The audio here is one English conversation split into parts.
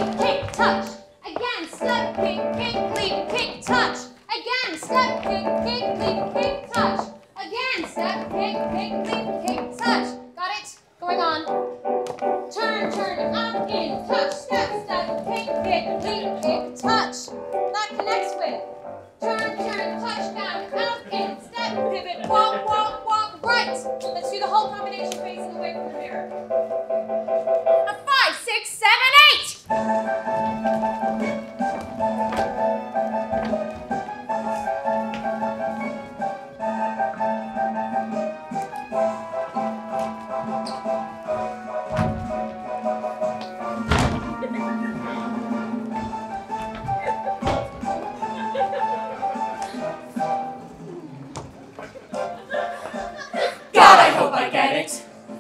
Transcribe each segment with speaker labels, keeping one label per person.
Speaker 1: leap, kick, touch. Again, step, kick, leap, kick, touch. Again, step, kick, leap, kick, touch. Again, step, kick, leap, kick, touch. Got it? Going on. Turn, up, in, touch, step, kick, leap, kick, touch. That connects with. Turn, touch, down, out, in, step, pivot, walk, right. Let's do the whole combination facing away from the mirror. A 5, 6, 7, 8.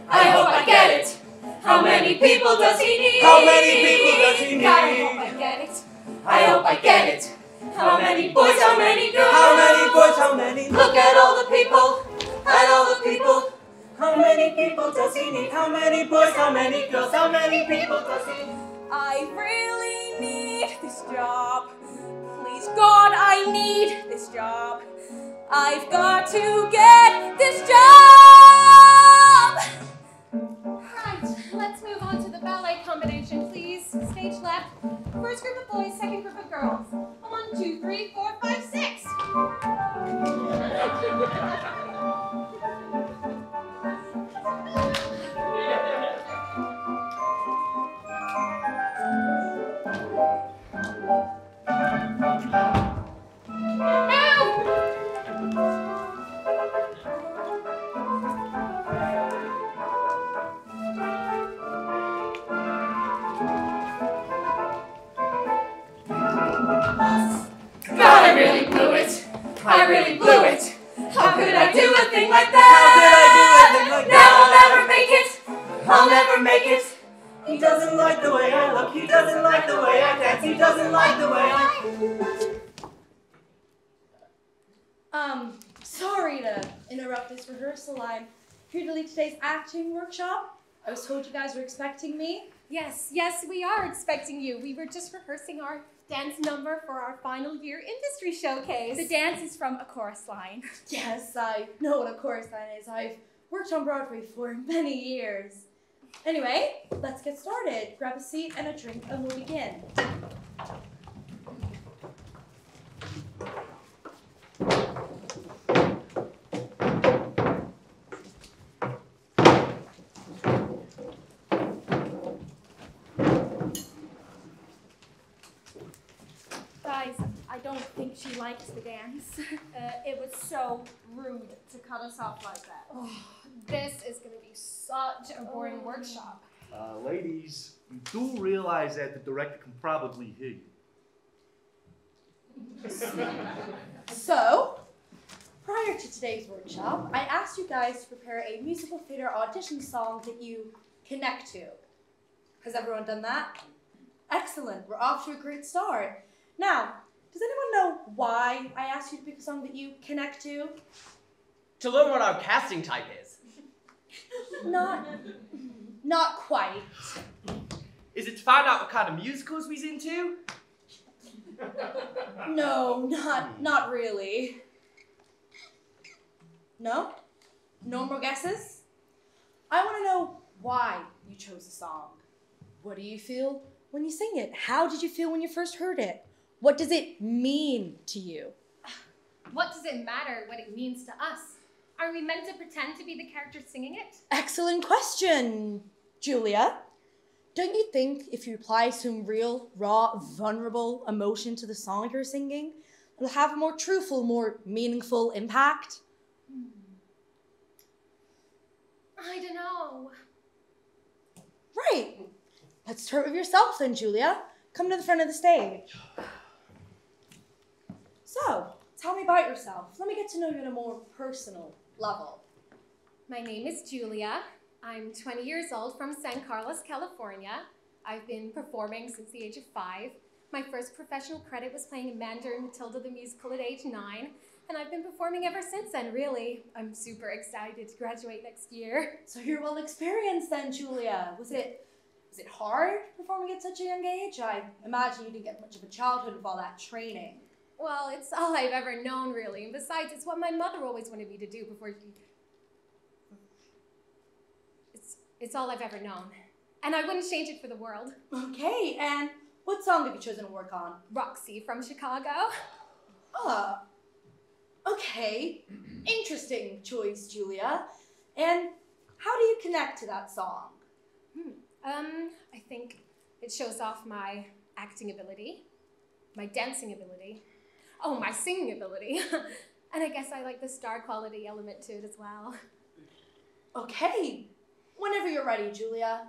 Speaker 2: I hope I get it. How many people does he need?
Speaker 3: How many people does he need?
Speaker 2: God, I hope I get it. I hope I get it. How many boys, how many girls?
Speaker 3: How many boys, how many?
Speaker 2: Look at all the people, at all the people.
Speaker 3: How many people does he need? How many boys, how many girls? How many people does he need?
Speaker 2: I really need this job. Please God, I need this job. I've got to get this job.
Speaker 1: Right, let's move on to the ballet combination, please. Stage left. First group of boys, second group of girls. 1, 2, 3, 4, 5, 6.
Speaker 2: I really blew it. How could I do a thing like that? Now I'll never make it. I'll never make it.
Speaker 3: He doesn't like the way I look. He doesn't like the way I dance. He doesn't like the way I...
Speaker 4: Sorry to interrupt this rehearsal. I'm here to lead today's acting workshop. I was told you guys were expecting me.
Speaker 1: Yes, we are expecting you. We were just rehearsing our dance number for our final year industry showcase.
Speaker 5: The dance is from A Chorus Line.
Speaker 4: Yes, I know what a chorus line is. I've worked on Broadway for many years. Anyway, let's get started. Grab a seat and a drink and we'll begin.
Speaker 5: Guys, I don't think she likes the dance. It was so rude to cut us off like that.
Speaker 1: Oh, this is going to be such a boring workshop.
Speaker 6: Ladies, you do realize that the director can probably hear you.
Speaker 4: So, prior to today's workshop, I asked you guys to prepare a musical theater audition song that you connect to. Has everyone done that? Excellent, we're off to a great start. Now, does anyone know why I asked you to pick a song that you connect to?
Speaker 7: To learn what our casting type is.
Speaker 4: Not quite.
Speaker 7: Is it to find out what kind of musicals we's into?
Speaker 4: No, not really. No? No more guesses? I want to know why you chose the song. What do you feel when you sing it? How did you feel when you first heard it? What does it mean to you?
Speaker 1: What does it matter what it means to us? Are we meant to pretend to be the character singing it?
Speaker 4: Excellent question, Julia. Don't you think if you apply some real, raw, vulnerable emotion to the song you're singing, it'll have a more truthful, more meaningful impact?
Speaker 1: I don't know.
Speaker 4: Right. Let's start with yourself then, Julia. Come to the front of the stage. So, tell me about yourself. Let me get to know you on a more personal level.
Speaker 1: My name is Julia. I'm 20 years old from San Carlos, California. I've been performing since the age of 5. My first professional credit was playing Amanda in Matilda the musical at age 9, and I've been performing ever since then, really. I'm super excited to graduate next year.
Speaker 4: So you're well experienced then, Julia. Was it Was it hard performing at such a young age? I imagine you didn't get much of a childhood with all that training.
Speaker 1: Well, it's all I've ever known, really. And besides, it's what my mother always wanted me to do before she... It's all I've ever known. And I wouldn't change it for the world.
Speaker 4: Okay, and what song have you chosen to work on?
Speaker 1: Roxy from Chicago.
Speaker 4: Okay. Interesting choice, Julia. And how do you connect to that song?
Speaker 1: I think it shows off my acting ability, my dancing ability, my singing ability. And I guess I like the star quality element to it as well.
Speaker 4: Okay. Whenever you're ready, Julia.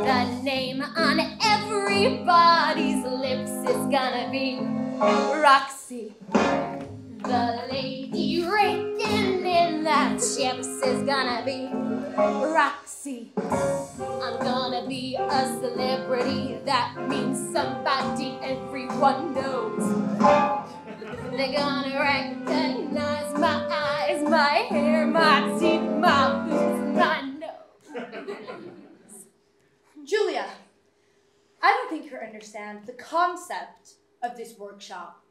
Speaker 1: The name on everybody's lips is gonna be Roxy. The lady raking in that ships is gonna be Roxy. I'm gonna be a celebrity that means somebody everyone knows. They're gonna recognize my eyes, my hair, my teeth, my boobs, my nose.
Speaker 4: Julia, I don't think you understand the concept of this workshop.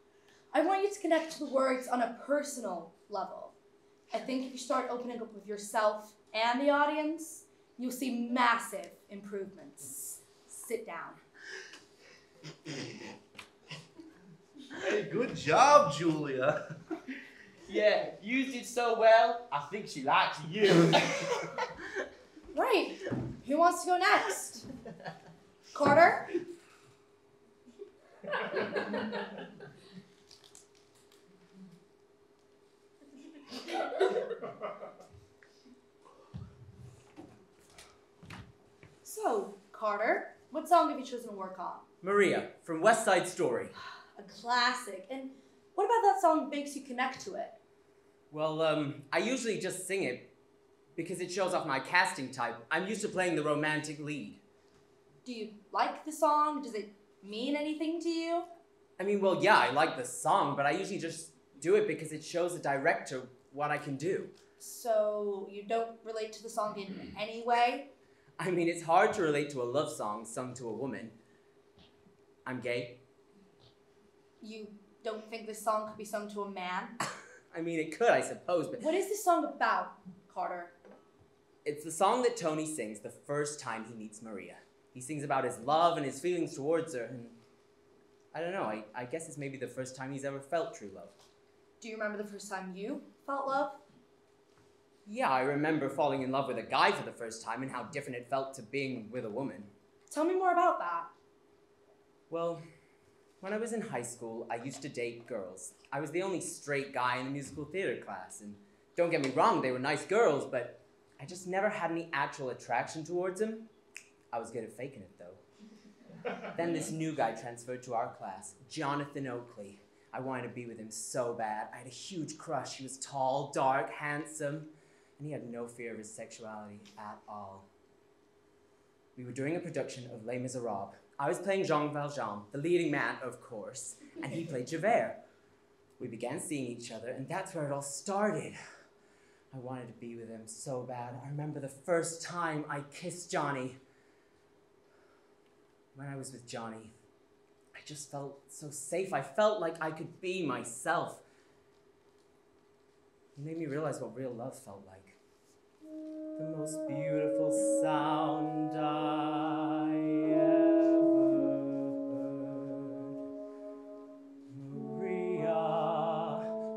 Speaker 4: I want you to connect to the words on a personal level. I think if you start opening up with yourself and the audience, you'll see massive improvements. Sit down.
Speaker 6: Hey, good job, Julia.
Speaker 7: Yeah, you did so well. I think she likes you.
Speaker 4: Right. Who wants to go next? Carter? So, Carter, what song have you chosen to work on?
Speaker 8: Maria, from West Side Story.
Speaker 4: A classic. And what about that song makes you connect to it?
Speaker 8: Well, I usually just sing it because it shows off my casting type. I'm used to playing the romantic lead.
Speaker 4: Do you like the song? Does it mean anything to you?
Speaker 8: I mean, well, yeah, I like the song, but I usually just do it because it shows the director what I can do.
Speaker 4: So, you don't relate to the song in any way?
Speaker 8: I mean, it's hard to relate to a love song sung to a woman. I'm gay.
Speaker 4: You don't think this song could be sung to a man?
Speaker 8: I mean, it could, I suppose, but...
Speaker 4: What is this song about, Carter?
Speaker 8: It's the song that Tony sings the first time he meets Maria. He sings about his love and his feelings towards her, and I don't know, I guess it's maybe the first time he's ever felt true love.
Speaker 4: Do you remember the first time you felt love?
Speaker 8: Yeah, I remember falling in love with a guy for the first time and how different it felt to being with a woman.
Speaker 4: Tell me more about that.
Speaker 8: Well, when I was in high school, I used to date girls. I was the only straight guy in the musical theater class, and don't get me wrong, they were nice girls, but I just never had any actual attraction towards them. I was good at faking it, though. Then this new guy transferred to our class, Jonathan Oakley. I wanted to be with him so bad. I had a huge crush. He was tall, dark, handsome, and he had no fear of his sexuality at all. We were doing a production of Les Miserables. I was playing Jean Valjean, the leading man, of course, and he played Javert. We began seeing each other, and that's where it all started. I wanted to be with him so bad. I remember the first time I kissed Johnny. When I was with Johnny, I just felt so safe. I felt like I could be myself. It made me realize what real love felt like. The most beautiful sound I ever heard. Maria,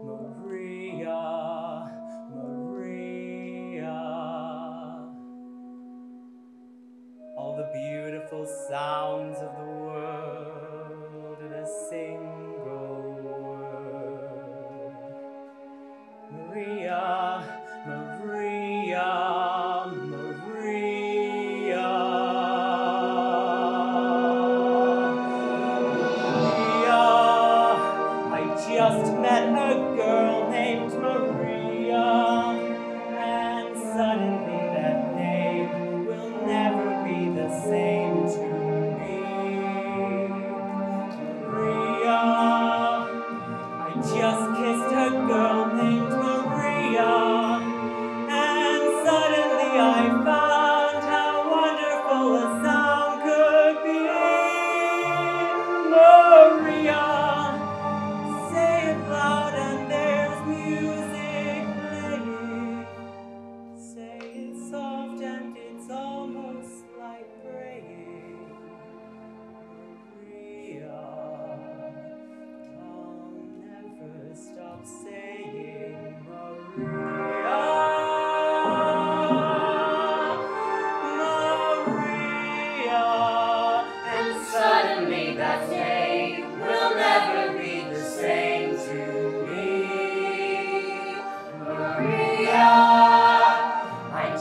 Speaker 8: Maria, Maria. All the beautiful sounds of the world in a single word. Maria, Maria, Maria.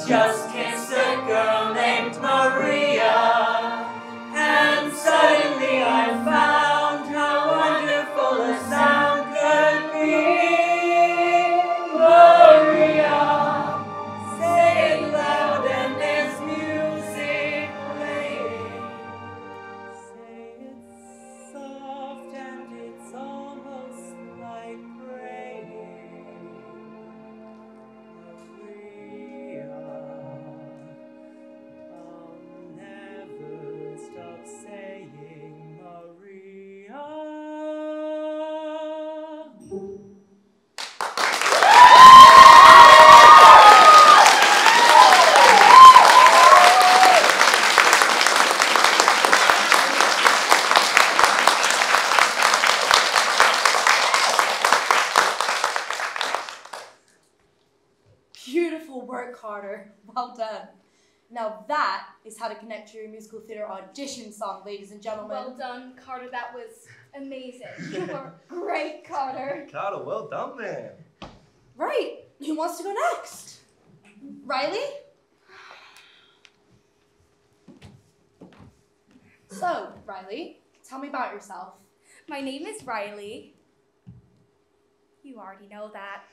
Speaker 3: just kissed a girl named Maria, and suddenly I found how wonderful a sound could be. Maria, say it loud and there's music playing. Say it soft and it's almost like praying. Maria, I'll never stop saying Maria.
Speaker 4: Beautiful work, Carter. Well done. Now that is how to connect to your musical theater audition song, ladies and gentlemen.
Speaker 5: Well done, Carter. That was amazing. You were great, Carter.
Speaker 6: Carter, well done, man.
Speaker 4: Right. Who wants to go next? Riley? So, Riley, tell me about yourself.
Speaker 5: My name is Riley. You already know that.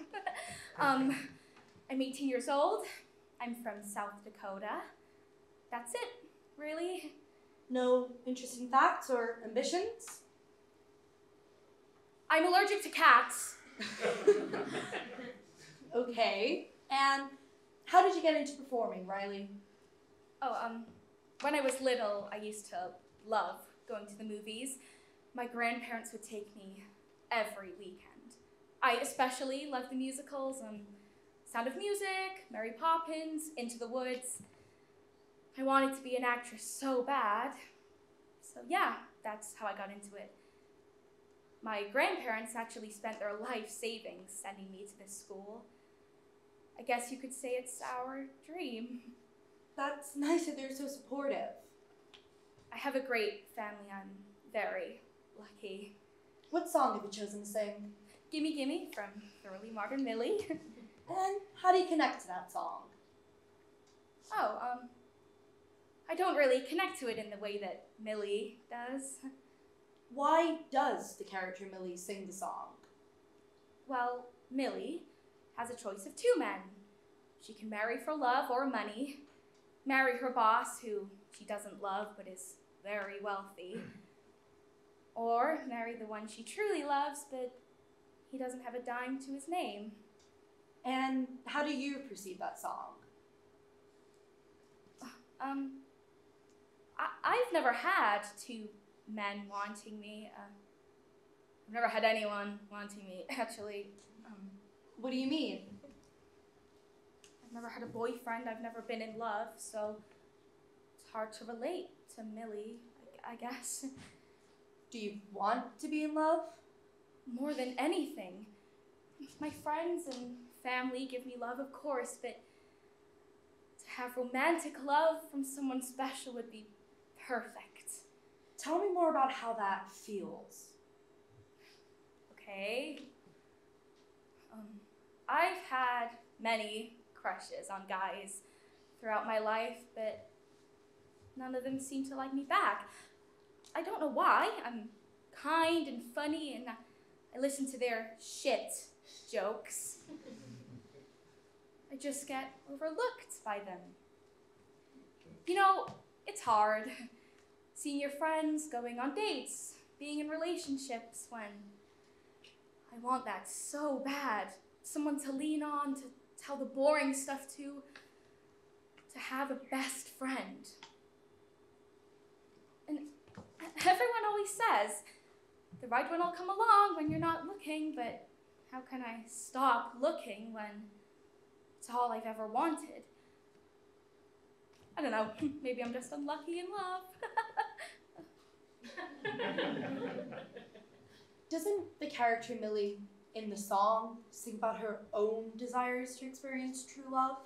Speaker 5: I'm 18 years old. I'm from South Dakota. That's it, really.
Speaker 4: No interesting facts or ambitions?
Speaker 5: I'm allergic to cats.
Speaker 4: Okay. And how did you get into performing, Riley?
Speaker 5: When I was little, I used to love going to the movies. My grandparents would take me every weekend. I especially loved the musicals, Sound of Music, Mary Poppins, Into the Woods. I wanted to be an actress so bad. So yeah, that's how I got into it. My grandparents actually spent their life savings sending me to this school. I guess you could say it's our dream.
Speaker 4: That's nice that they're so supportive.
Speaker 5: I have a great family. I'm very lucky.
Speaker 4: What song have you chosen to sing?
Speaker 5: Gimme Gimme from Thoroughly Modern Millie.
Speaker 4: And how do you connect to that song?
Speaker 5: I don't really connect to it in the way that Millie does.
Speaker 4: Why does the character Millie sing the song?
Speaker 5: Well, Millie has a choice of two men. She can marry for love or money, marry her boss who she doesn't love but is very wealthy, or marry the one she truly loves but he doesn't have a dime to his name.
Speaker 4: And how do you perceive that song?
Speaker 5: I've never had two men wanting me. I've never had anyone wanting me, actually.
Speaker 4: What do you mean?
Speaker 5: I've never had a boyfriend. I've never been in love, so it's hard to relate to Millie, I guess.
Speaker 4: Do you want to be in love?
Speaker 5: More than anything. My friends and family give me love, of course, but to have romantic love from someone special would be perfect.
Speaker 4: Tell me more about how that feels.
Speaker 5: Okay. I've had many crushes on guys throughout my life, but none of them seem to like me back. I don't know why. I'm kind and funny, and I listen to their shit jokes. I just get overlooked by them. You know, it's hard seeing your friends going on dates, being in relationships when I want that so bad. Someone to lean on, to tell the boring stuff to have a best friend. And everyone always says, the right one will come along when you're not looking, but how can I stop looking when it's all I've ever wanted? I don't know, maybe I'm just unlucky in love.
Speaker 4: Doesn't the character Millie in the song sing about her own desires to experience true love?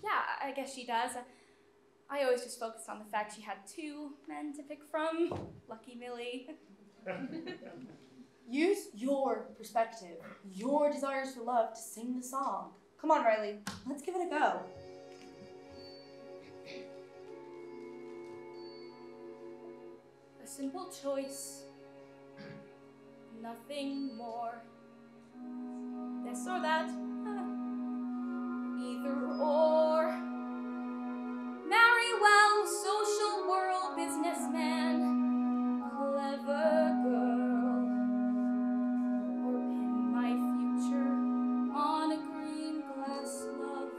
Speaker 5: Yeah, I guess she does. I always just focused on the fact she had two men to pick from. Lucky Millie.
Speaker 4: Use your perspective, your desires for love to sing the song. Come on, Riley. Let's give it a go.
Speaker 5: A simple choice, nothing more. This or that, either or. Marry well, social world, businessman, clever girl. Or pin my future on a green glass love.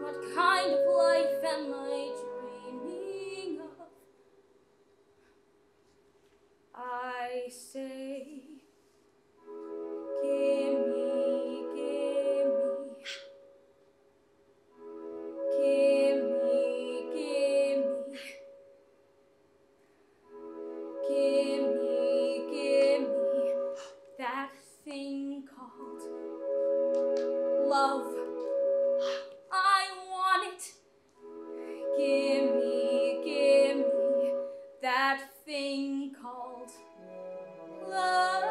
Speaker 5: What kind of life am I dreaming of? I say, gimme, gimme, gimme, gimme, gimme, gimme that thing called love. I want it. Gimme, gimme that thing called love.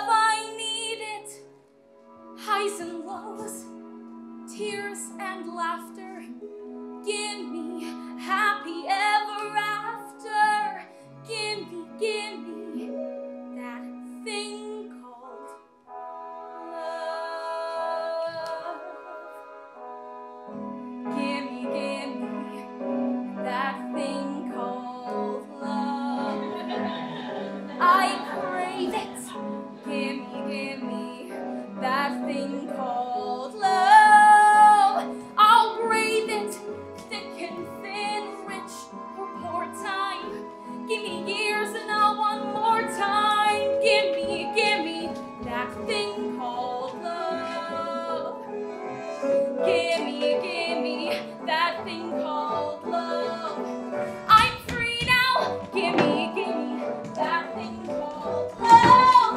Speaker 5: I need it. Highs and lows, tears and laughter. Gimme happy ever after. Gimme, gimme that thing called love. Gimme, gimme that thing called love. I crave it. Gimme, gimme that thing called love. I'll brave it, thick and thin, rich or poor time. Gimme years and I'll want more time. Gimme, gimme that thing called love. Gimme, gimme that thing called love. I'm free now. Gimme, gimme that thing called love.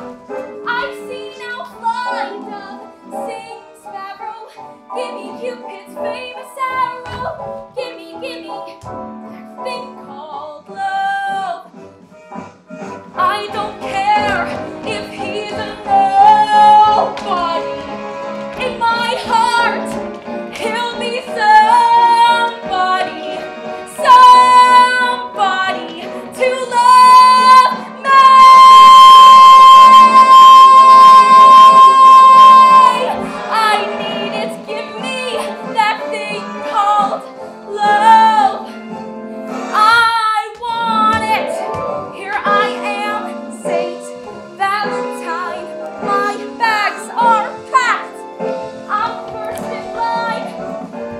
Speaker 5: I see now fly dove, sing sparrow. Gimme Cupid's famous arrow. Gimme, gimme that thing called love. I don't care if he's a nobody. In my heart, he'll be somebody, somebody to love me. I need it. Give me that thing called love. I want it. Here I am, Saint Valentine. My bags are packed. I'm first in line.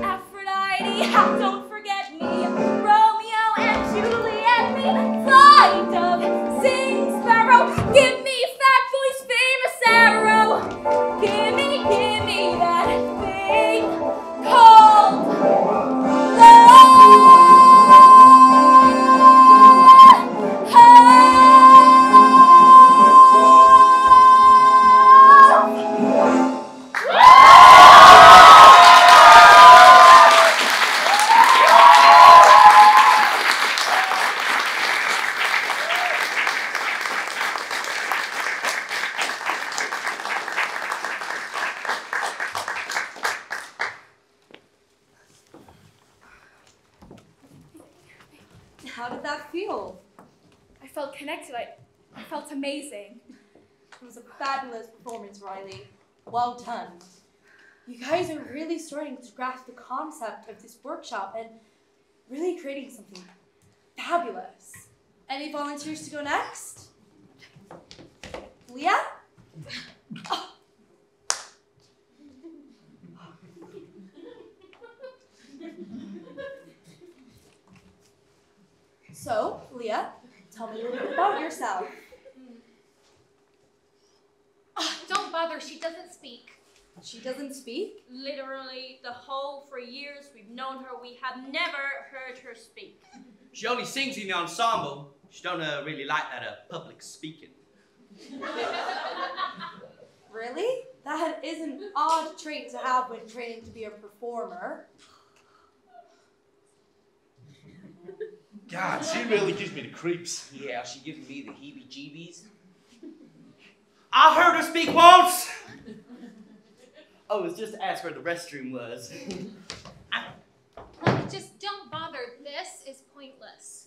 Speaker 5: Aphrodite, don't forget me. Romeo and Juliet, me. Fly dove, sing sparrow. Give me Fat Boy's famous arrow. Gimme, gimme that thing called love.
Speaker 4: How did that feel?
Speaker 5: I felt connected. I felt amazing.
Speaker 4: It was a fabulous performance, Riley. Well done. You guys are really starting to grasp the concept of this workshop and really creating something fabulous. Any volunteers to go next? Leah? Oh. So, Leah, tell me a little bit about yourself.
Speaker 1: Don't bother, she doesn't speak.
Speaker 4: She doesn't speak?
Speaker 2: Literally, the whole 3 years we've known her, we have never heard her speak.
Speaker 7: She only sings in the ensemble. She don't really like that public speaking.
Speaker 4: Really? That is an odd trait to have when training to be a performer.
Speaker 6: God, she really gives me the creeps.
Speaker 8: Yeah, she gives me the heebie-jeebies.
Speaker 7: I heard her speak once. Oh, it's just to ask where the restroom was.
Speaker 1: Just don't bother. This is pointless.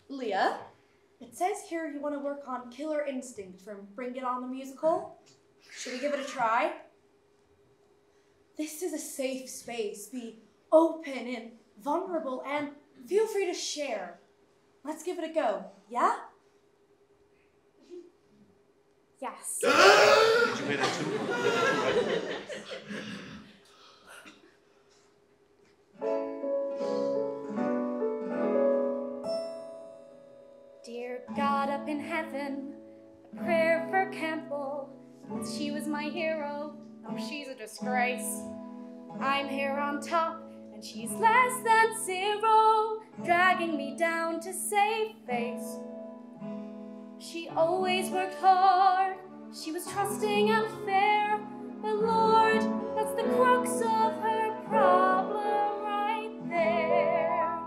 Speaker 4: Leah, it says here you want to work on Killer Instinct from Bring It On the Musical. Should we give it a try? This is a safe space. Be open and vulnerable and feel free to share. Let's give it a go, yeah?
Speaker 5: Yes.
Speaker 6: Did you hear that too?
Speaker 5: Dear God up in heaven, a prayer for Campbell. She was my hero. Oh, she's a disgrace. I'm here on top, and she's less than zero, dragging me down to save face. She always worked hard, she was trusting and fair, but Lord, that's the crux of her problem right there.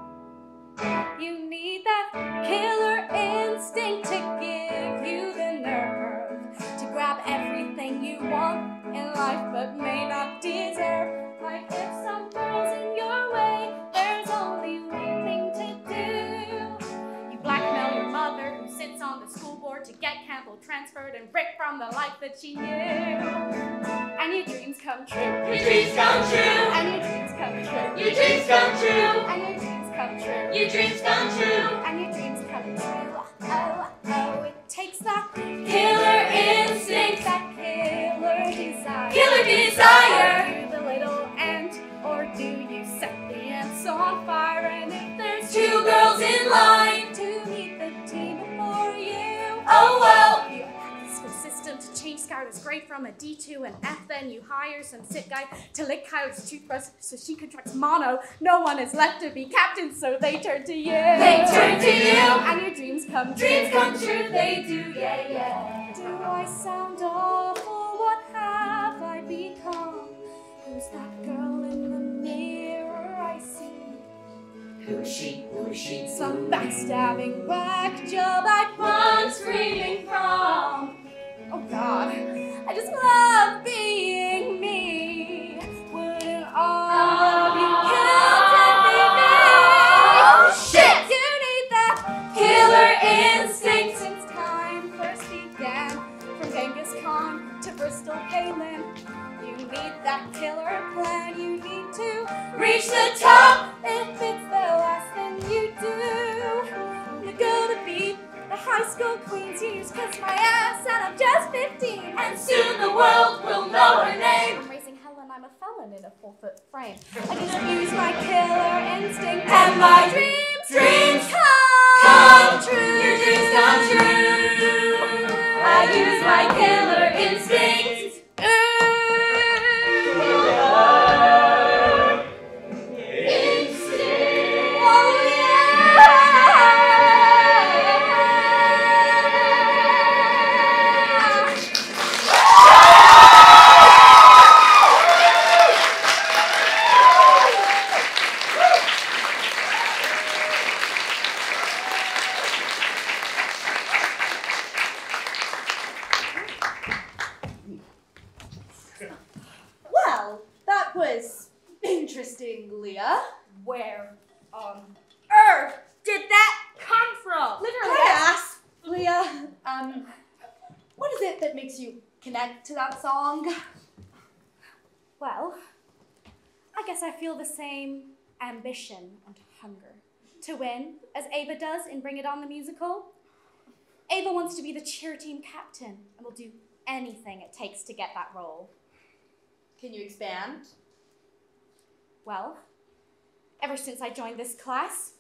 Speaker 5: You need that killer instinct to give you the nerve to grab everything you want in life but may not deserve. Like if some girl's in your way, there's only one thing to do. You blackmail your mother who sits on the school board to get Campbell transferred and ripped from the life that she knew. And your dreams come true.
Speaker 3: Your dreams come true.
Speaker 5: And your dreams come true.
Speaker 3: Your dreams come true.
Speaker 5: And your dreams come true.
Speaker 3: Your dreams come true.
Speaker 5: And your dreams come true. Oh, oh, it takes that killer instinct, that killer desire.
Speaker 3: Killer desire.
Speaker 5: Are you the little ant, or do you set the ants on fire? And if there's
Speaker 3: Two girls in line
Speaker 5: to meet the team before you,
Speaker 3: Oh, well.
Speaker 5: you act the system to change Skylar's grade from a D to an F. Then you hire some sick guy to lick Kyler's toothbrush so she contracts mono. No one is left to be captain, so they turn to you.
Speaker 3: They turn to you.
Speaker 5: And your dreams come true.
Speaker 3: Dreams come true, they do, yeah, yeah.
Speaker 5: Do I sound awful? What have I become? Who's that girl in the mirror I see?
Speaker 3: Who's she? Who's she?
Speaker 5: Some backstabbing whack job I'd run screaming from. Oh God, I just love being me. Wouldn't all of you count and be me?
Speaker 3: Oh, shit!
Speaker 5: You need that killer instinct since time first began. From Genghis Khan to Bristol Palin, you need that killer plan. You need to
Speaker 3: Reach the top.
Speaker 5: if it's the last thing you do. You're gonna beat the high school queen. Seniors kiss my ass and I'm just 15.
Speaker 3: And soon the world will know her name.
Speaker 5: I'm raising hell and I'm a felon in a 4-foot frame. I just use my killer instinct
Speaker 3: And my
Speaker 5: dreams
Speaker 3: come
Speaker 5: come true.
Speaker 3: Your dreams come true. I use my killer instinct.
Speaker 4: Well, that was interesting, Leah.
Speaker 5: Where on earth did that come from?
Speaker 4: Can I ask, Leah, what is it that makes you connect to that song?
Speaker 5: Well, I guess I feel the same ambition and hunger to win as Ava does in Bring It On the Musical. Ava wants to be the cheer team captain and will do anything it takes to get that role.
Speaker 4: Can you expand?
Speaker 5: Well, ever since I joined this class,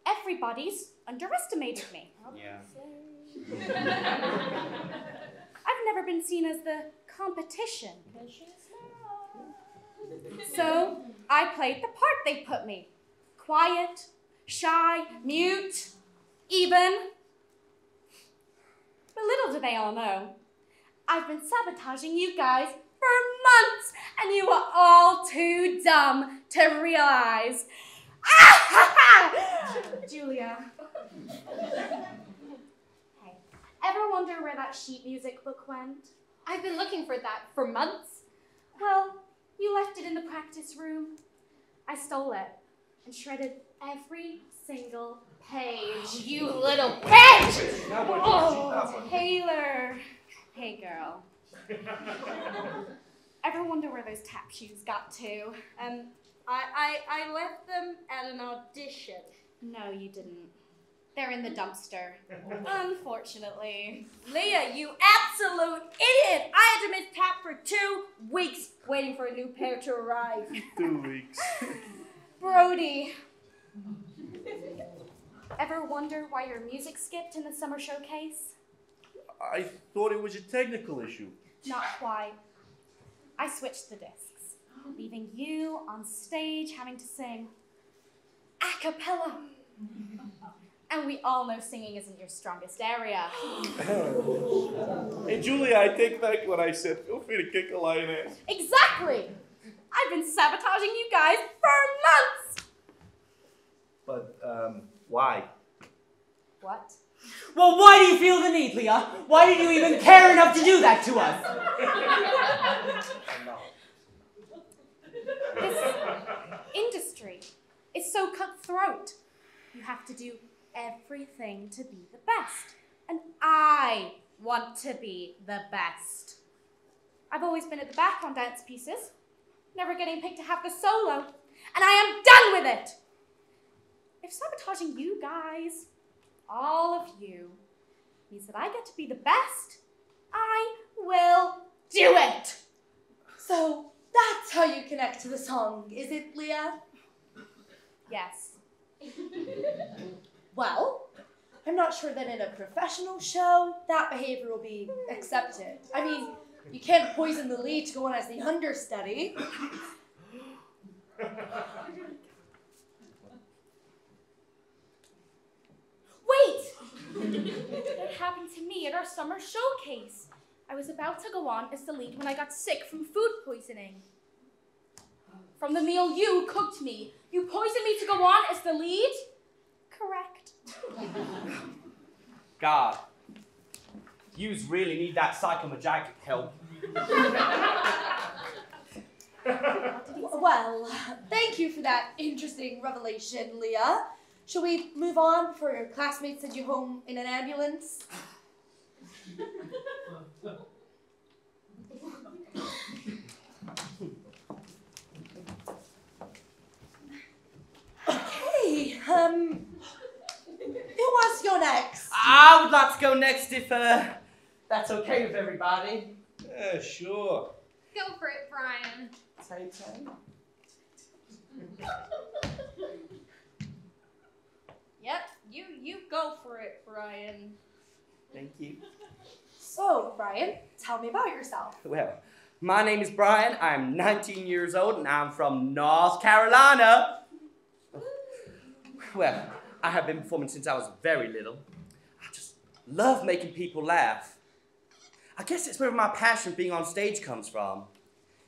Speaker 5: everybody's underestimated me.
Speaker 7: Yeah.
Speaker 5: I've never been seen as the competition. So I played the part they put me. Quiet, shy, mute, even. But little do they all know, I've been sabotaging you guys for months, and you were all too dumb to realize. Julia. Hey, ever wonder where that sheet music book went?
Speaker 1: I've been looking for that for months.
Speaker 5: Well, You left it in the practice room. I stole it and shredded every single page.
Speaker 1: You little bitch!
Speaker 5: Oh, Taylor. Hey, girl. Ever wonder where those tap shoes got to?
Speaker 2: I left them at an audition.
Speaker 5: No, you didn't. They're in the dumpster. Unfortunately.
Speaker 2: Leah, you absolute idiot! I had to miss tap for 2 weeks waiting for a new pair to arrive.
Speaker 6: 2 weeks.
Speaker 5: Brody. Ever wonder why your music skipped in the summer showcase?
Speaker 6: I thought it was a technical issue.
Speaker 5: Not quite. I switched the discs, leaving you on stage having to sing a cappella. And we all know singing isn't your strongest area.
Speaker 6: Hey, Julia, I take back what I said. Feel free to kick a lioness.
Speaker 5: Exactly! I've been sabotaging you guys for months!
Speaker 6: But, why?
Speaker 5: What?
Speaker 8: Well, why do you feel the need, Leah? Why did you even care enough to do that to us?
Speaker 5: This industry is so cutthroat. You have to do everything to be the best. And I want to be the best. I've always been at the back on dance pieces, never getting picked to have the solo, and I am done with it. If sabotaging you guys, all of you, means that I get to be the best, I will do it.
Speaker 4: So that's how you connect to the song, is it, Leah?
Speaker 5: Yes.
Speaker 4: Well, I'm not sure that in a professional show, that behavior will be accepted. I mean, you can't poison the lead to go on as the understudy.
Speaker 5: Wait! That happened to me at our summer showcase. I was about to go on as the lead when I got sick from food poisoning. From the meal you cooked me. You poisoned me to go on as the lead? Correct.
Speaker 7: God, yous really need that psychomagic help.
Speaker 4: Well, thank you for that interesting revelation, Leah. Shall we move on before your classmates send you home in an ambulance? Okay, who wants to go next?
Speaker 7: I would like to go next if that's okay with everybody.
Speaker 6: Yeah, sure.
Speaker 1: Go for it, Brian.
Speaker 7: Tay-Tay.
Speaker 2: Yep, you go for it, Brian.
Speaker 7: Thank you.
Speaker 4: So, Brian, tell me about yourself.
Speaker 7: Well, my name is Brian. I'm 19 years old and I'm from North Carolina. Well, I have been performing since I was very little. I just love making people laugh. I guess it's where my passion being on stage comes from.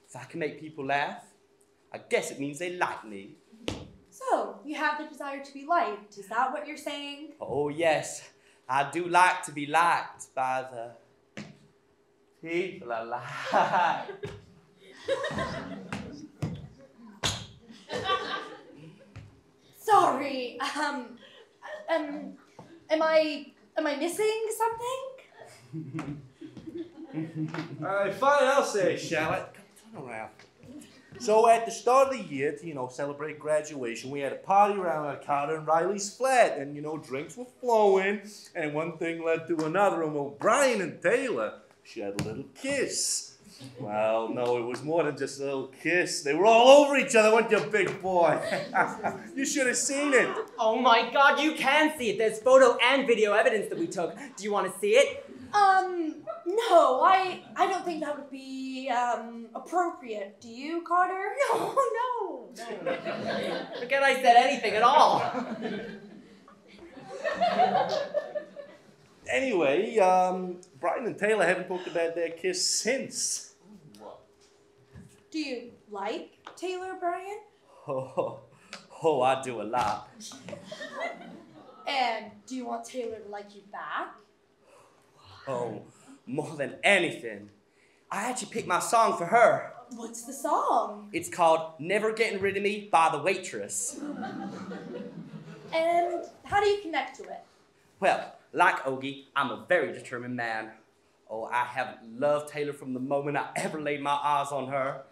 Speaker 7: If I can make people laugh, I guess it means they like me.
Speaker 4: So, you have the desire to be liked. Is that what you're saying?
Speaker 7: Oh yes, I do like to be liked by the people I like.
Speaker 4: Sorry, am I missing something?
Speaker 6: Alright, fine, I'll say, shall I? Come on around. So at the start of the year, to, celebrate graduation, we had a party around at Carter and Riley's flat, and, drinks were flowing, and one thing led to another, and Brian and Taylor shared a little kiss. Well, no, it was more than just a little kiss. They were all over each other, weren't you, big boy? You should have seen it.
Speaker 8: Oh my God, you can see it. There's photo and video evidence that we took. Do you want to see it?
Speaker 4: No, I don't think that would be, appropriate. Do you, Carter?
Speaker 8: No. Forget I said anything at all.
Speaker 6: Anyway, Brian and Taylor haven't talked about their kiss since.
Speaker 4: Do you like Taylor, Brian?
Speaker 7: Oh, I do a lot.
Speaker 4: And do you want Taylor to like you back?
Speaker 7: Oh, more than anything. I actually picked my song for her.
Speaker 4: What's the song?
Speaker 7: It's called Never Getting Rid of Me by The Waitress.
Speaker 4: And how do you connect to it?
Speaker 7: Well, like Ogie, I'm a very determined man. Oh, I have loved Taylor from the moment I ever laid my eyes on her.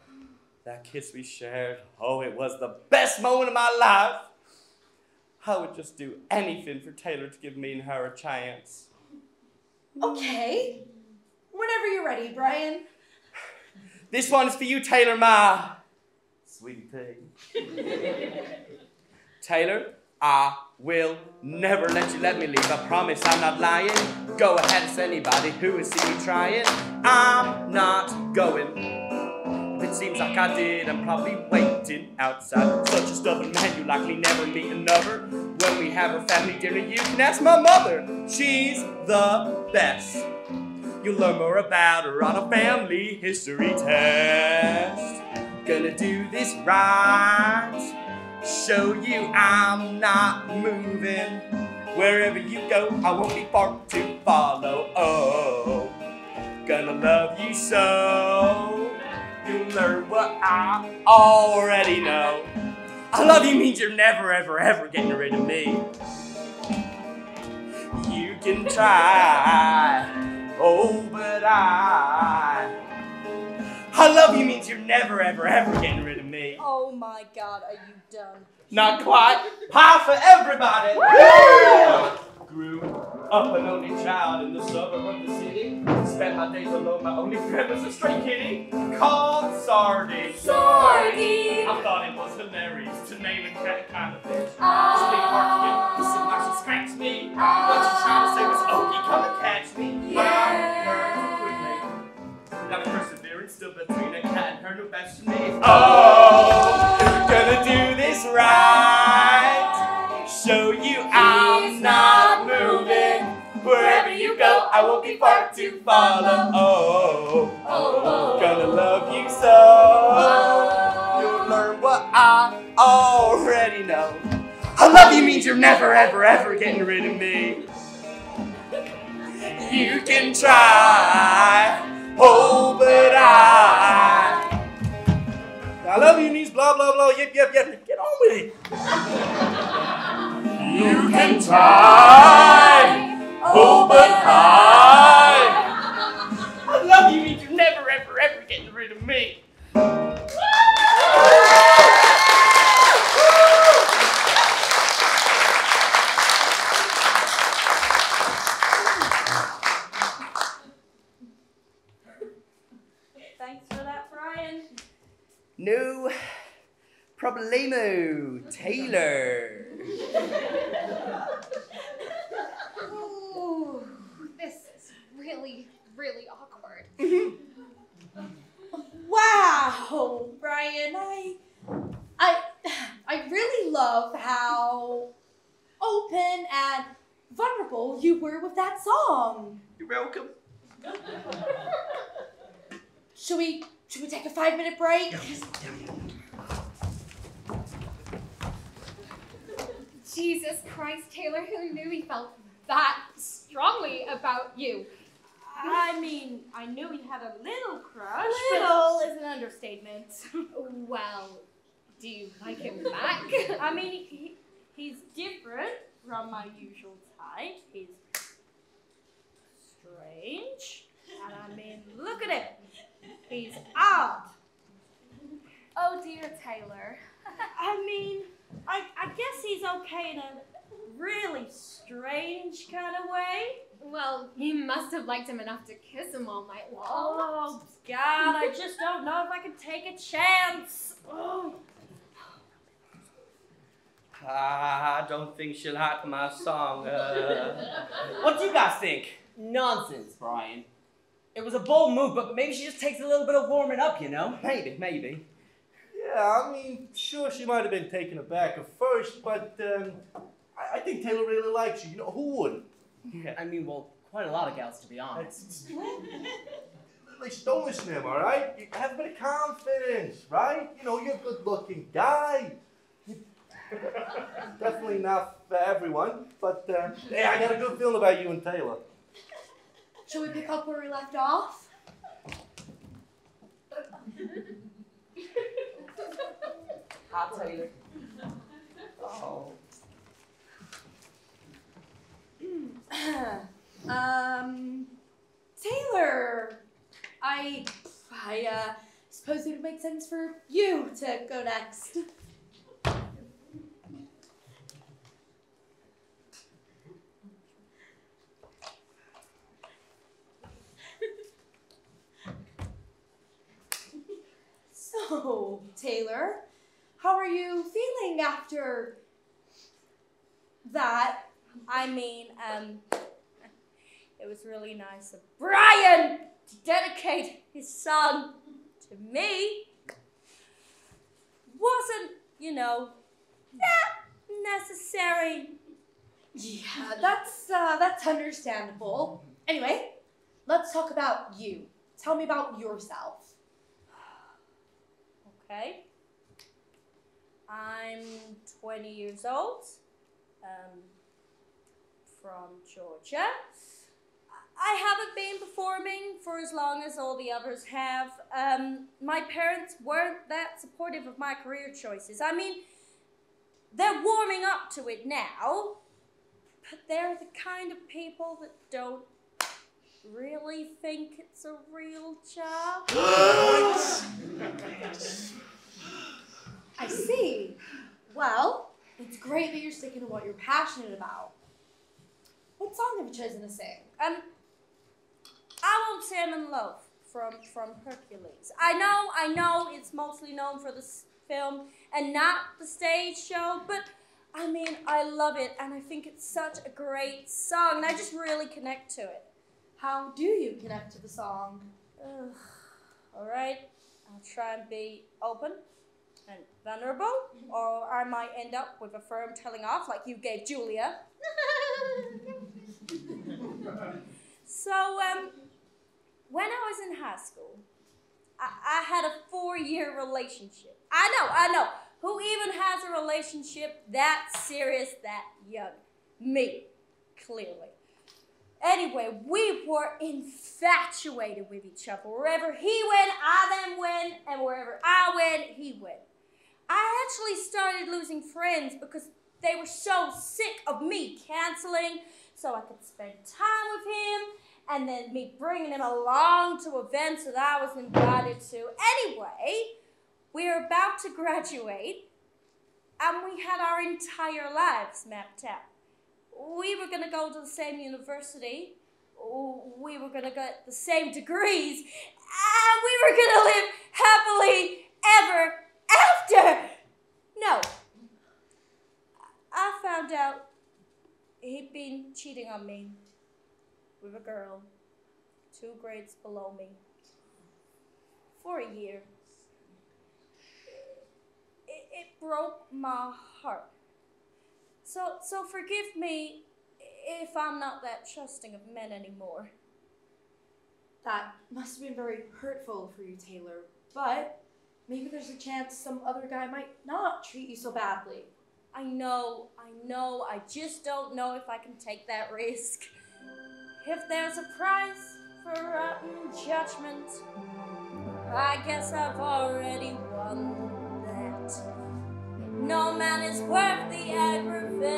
Speaker 7: That kiss we shared, oh, it was the best moment of my life. I would just do anything for Taylor to give me and her a chance.
Speaker 4: Okay. Whenever you're ready, Brian.
Speaker 7: This one is for you, Taylor, my sweetie pea. Taylor, I will never let me leave. I promise I'm not lying. Go ahead and send anybody who has seen me trying. I'm not going. If it seems like I did, I'm probably waiting outside. Such a stubborn man, you likely never meet another. When we have our family dinner, you can ask my mother. She's the best. You'll learn more about her on a family history test. Gonna do this right. Show you I'm not moving. Wherever you go, I won't be far to follow. Oh, gonna love you so. You'll learn what I already know. I love you means you're never, ever, ever getting rid of me. You can try, oh, but I love you means you're never, ever, ever getting rid of me.
Speaker 2: Oh my God, are you done?
Speaker 7: Not quite. Pie for everybody. Grew up an only child in the suburb of the city. Spent my days alone. My only friend was a stray kitty called Sardine.
Speaker 2: Sardine!
Speaker 7: I thought it was hilarious to name a cat kind of fish. It's a big heart to get. Listen why she scratched me. What she's trying to say was, Ogie, come and catch me.
Speaker 2: Yeah.
Speaker 7: I learned quickly. Now the perseverance still between a cat and her new best friend. Oh, gonna do this right. Show you I'm not moving. Wherever you go, I won't be far to follow. Oh, gonna love you so. You'll learn what I already know. I love you means you're never, ever, ever getting rid of me. You can try, oh, but I love you means blah, blah, blah, yep, yep, yep. Get on with it. You can try, oh, but I love you means you're never, ever, ever getting rid of me.
Speaker 2: Thanks for that, Brian.
Speaker 7: No problemo, Taylor.
Speaker 1: Ooh, this is really, really awkward.
Speaker 4: Wow, Brian, I really love how open and vulnerable you were with that song.
Speaker 7: You're welcome.
Speaker 4: Should we take a 5-minute break?
Speaker 1: Jesus Christ, Taylor, who knew he felt that strongly about you?
Speaker 2: I mean, I knew he had a little crush.
Speaker 5: Little is an understatement.
Speaker 1: Well, do you like him back?
Speaker 2: I mean, he's different from my usual type. He's strange. And I mean, look at him. He's odd.
Speaker 5: Oh dear, Taylor.
Speaker 2: I mean, I guess he's okay in a really strange kind of way.
Speaker 1: Well, you must have liked him enough to kiss him all night long.
Speaker 2: Oh, God, I just don't know if I can take a chance. Oh.
Speaker 7: I don't think she'll like my song. What do you guys think?
Speaker 8: Nonsense, Brian. It was a bold move, but maybe she just takes a little bit of warming up, you know?
Speaker 7: Maybe.
Speaker 6: Yeah, I mean, sure, she might have been taken aback at first, but I think Taylor really likes you. You know, who wouldn't?
Speaker 7: Yeah.
Speaker 8: I mean, well, quite a lot of gals, to be honest.
Speaker 6: Listen, don't listen to him, all right? You have a bit of confidence, right? You know, you're a good-looking guy. Definitely not for everyone, but hey, I got a good feeling about you and Taylor.
Speaker 4: Shall we pick up where we left off?
Speaker 2: I'll tell you.
Speaker 7: Oh.
Speaker 4: Taylor, I suppose it would make sense for you to go next. So, Taylor, how are you feeling after that?
Speaker 5: I mean, it was really nice of Brian to dedicate his song to me. Wasn't, that necessary.
Speaker 4: Yeah, that's understandable. Anyway, let's talk about you. Tell me about yourself.
Speaker 5: Okay. I'm 20 years old. From Georgia. I haven't been performing for as long as all the others have. My parents weren't that supportive of my career choices. I mean, they're warming up to it now, but they're the kind of people that don't really think it's a real job.
Speaker 4: I see. Well, it's great that you're sticking to what you're passionate about. What song have you chosen to sing?
Speaker 5: I won't say I'm in love from Hercules. I know it's mostly known for the film and not the stage show, but I mean, I love it and I think it's such a great song and I just really connect to it.
Speaker 4: How do you connect to the song?
Speaker 5: All right, I'll try and be open and vulnerable, or I might end up with a firm telling off like you gave Julia. So, when I was in high school, I had a 4-year relationship. I know. Who even has a relationship that serious, that young? Me, clearly. Anyway, we were infatuated with each other. Wherever he went, I then went, and wherever I went, he went. I actually started losing friends because they were so sick of me canceling so I could spend time with him and then me bringing him along to events that I was invited to. Anyway, we were about to graduate and we had our entire lives mapped out. We were going to go to the same university. We were going to get the same degrees. And we were going to live happily ever after. No. I found out he'd been cheating on me with a girl 2 grades below me for a year. It broke my heart. So forgive me if I'm not that trusting of men anymore.
Speaker 4: That must have been very hurtful for you, Taylor, but maybe there's a chance some other guy might not treat you so badly.
Speaker 5: I know, I just don't know if I can take that risk. If there's a price for rotten judgment, I guess I've already won that. No man is worth the aggravation.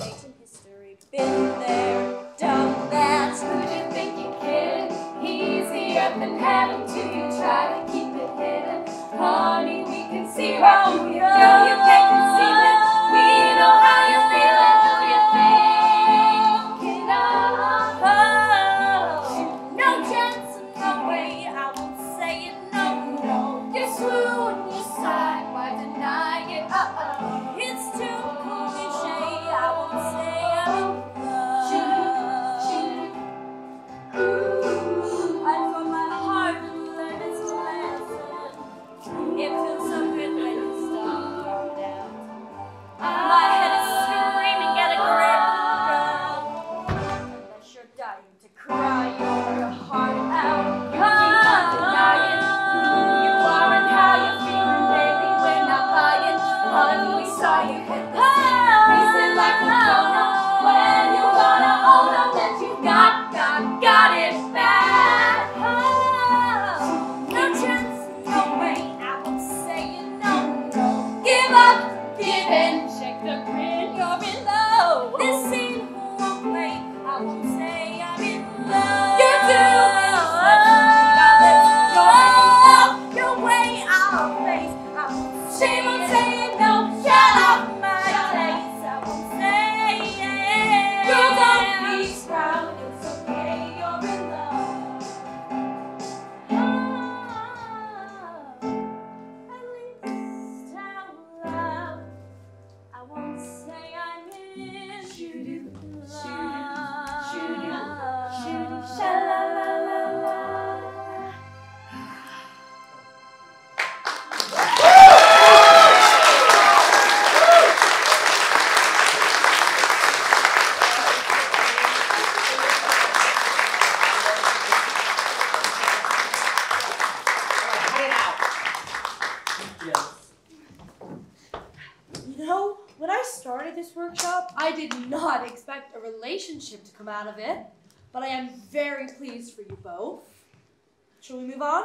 Speaker 5: Ancient history, been there, done that.
Speaker 1: Who do you think you're kidding? Easier than heaven till you try to keep it hidden. Honey, we can see how you feel. You can't conceal it. We know how you're feeling. Who you thinking of?
Speaker 5: No chance, no way, I won't say it, no.
Speaker 1: You're swoon, you sigh. Why deny it?
Speaker 5: It's too cliche, I won't say I'm I for my heart to learn its lesson. It feels so good when you start
Speaker 4: of this workshop. I did not expect a relationship to come out of it, but I am very pleased for you both. Shall we move on?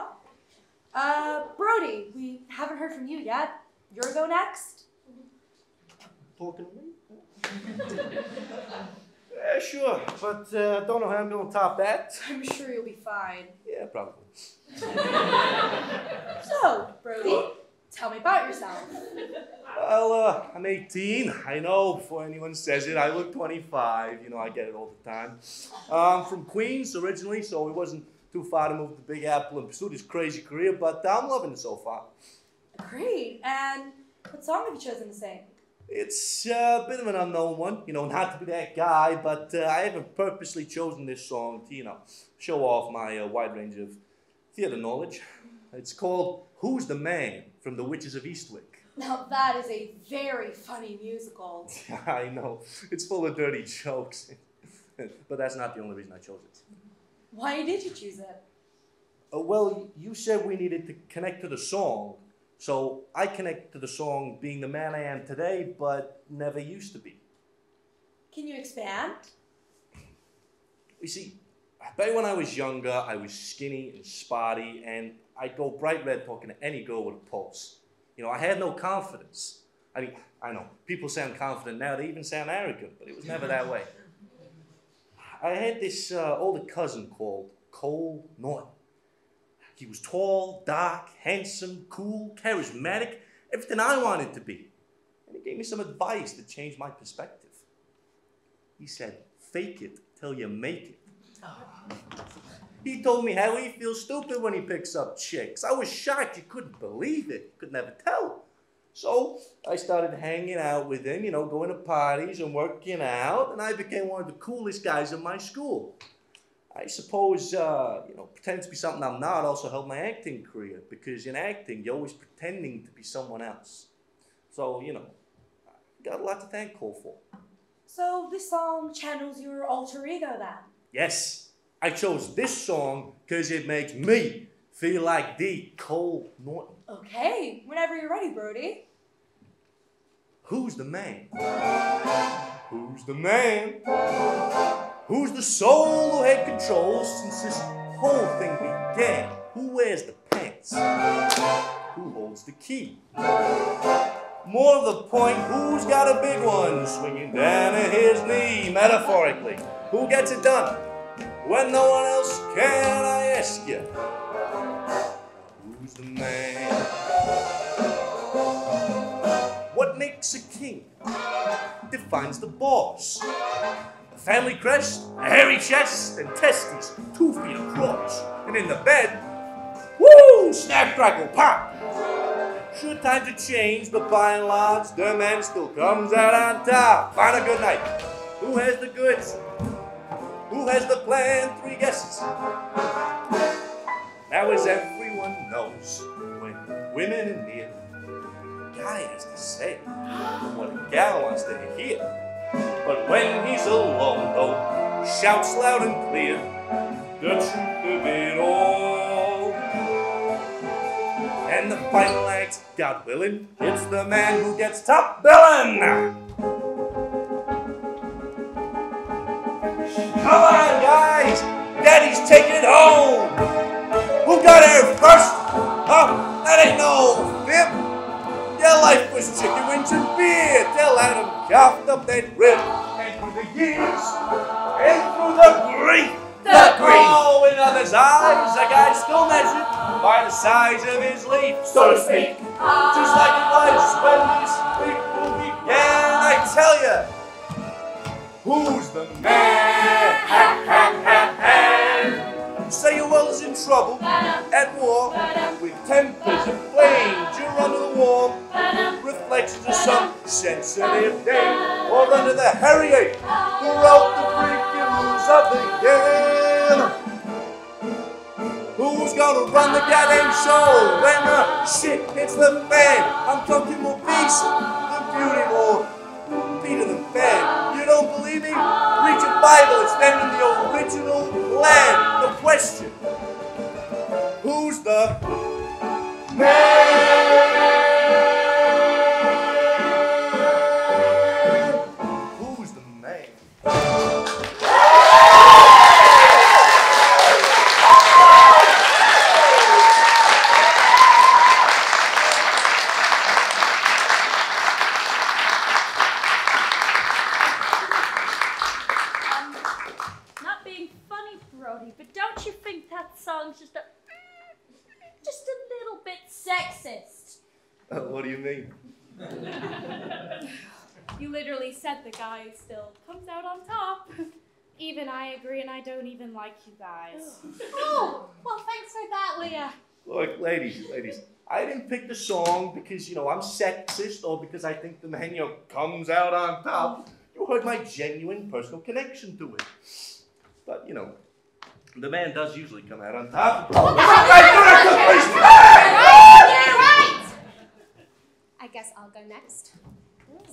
Speaker 4: Brody, we haven't heard from you yet. You're go next.
Speaker 6: Talking to me? Yeah, sure, but don't know how I'm gonna top that.
Speaker 4: I'm sure you'll be fine.
Speaker 6: Yeah, probably.
Speaker 4: So, Brody, tell me about yourself.
Speaker 6: Well, I'm 18. I know before anyone says it, I look 25. You know, I get it all the time. I'm from Queens originally, so it wasn't too far to move to Big Apple and pursue this crazy career, but I'm loving it so far.
Speaker 4: Great. And what song have you chosen to sing?
Speaker 6: It's a bit of an unknown one, you know, not to be that guy, but I haven't purposely chosen this song to, you know, show off my wide range of theater knowledge. It's called Who's the Man from The Witches of Eastwick.
Speaker 4: Now that is a very funny musical.
Speaker 6: I know, it's full of dirty jokes, but that's not the only reason I chose it.
Speaker 4: Why did you choose it?
Speaker 6: Well, you said we needed to connect to the song, so I connect to the song being the man I am today, but never used to be.
Speaker 4: Can you expand?
Speaker 6: You see, back when I was younger, I was skinny and spotty, and I'd go bright red talking to any girl with a pulse. You know, I had no confidence. I mean, I know, people sound confident now, they even sound arrogant, but it was never that way. I had this older cousin called Cole Norton. He was tall, dark, handsome, cool, charismatic, everything I wanted to be. And he gave me some advice that changed my perspective. He said, fake it till you make it. He told me how he feels stupid when he picks up chicks. I was shocked. You couldn't believe it. You could never tell. So I started hanging out with him, you know, going to parties and working out, and I became one of the coolest guys in my school. I suppose, you know, pretending to be something I'm not also helped my acting career, because in acting, you're always pretending to be someone else. So, you know, I got a lot to thank Cole for.
Speaker 4: So this song channels your alter ego then?
Speaker 6: Yes, I chose this song because it makes me feel like the Cole Norton.
Speaker 4: Okay, whenever you're ready, Brody.
Speaker 6: Who's the man? Who's the man? Who's the soul who had control since this whole thing began? Who wears the pants? Who holds the key? More to the point, who's got a big one swinging down at his knee, metaphorically? Who gets it done when no one else can, I ask you? Who's the man? What makes a king? Defines the boss. A family crest, a hairy chest, and testes 2 feet across. And in the bed, woo! Snap, crackle, pop! Sure, times have changed, but by and large, the man still comes out on top. Find a good night. Who has the goods? Who has the plan? 3 guesses. Now, as everyone knows, when women are near, the guy has to say what a gal wants to hear. But when he's alone, though, shouts loud and clear the truth of it all. And the final act, God willing, it's the man who gets top billing. Come on, guys! Daddy's taking it home! Who got here first? Huh? That ain't no fib! Your life was chicken wings and beer till Adam coughed up that rib. And through the years, and through the grief, oh, in others' eyes, a guy still measured by the size of his leaf, so to speak. Just like it was when this people began, I tell you. Who's the man? Say your world is in trouble, at war, with tempers and flames, you're under the warm reflections of some sensitive dame, or under the hairy ape who wrote the freaking rules of the game. Who's gonna run the goddamn show when the shit hits the fan? I'm talking more peace, the beauty more feet of the fan. You don't believe me? Read your Bible, it's them in the original land. The question, who's the man?
Speaker 4: sexist.
Speaker 6: What do you mean?
Speaker 5: You literally said the guy still comes out on top. Even I agree, and I don't even like you guys.
Speaker 1: Oh, well, thanks for that, Leah.
Speaker 6: Look, ladies, I didn't pick the song because, I'm sexist or because I think the man, comes out on top. You heard my genuine personal connection to it. But, the man does usually come out on top.
Speaker 1: Right! I guess I'll go next.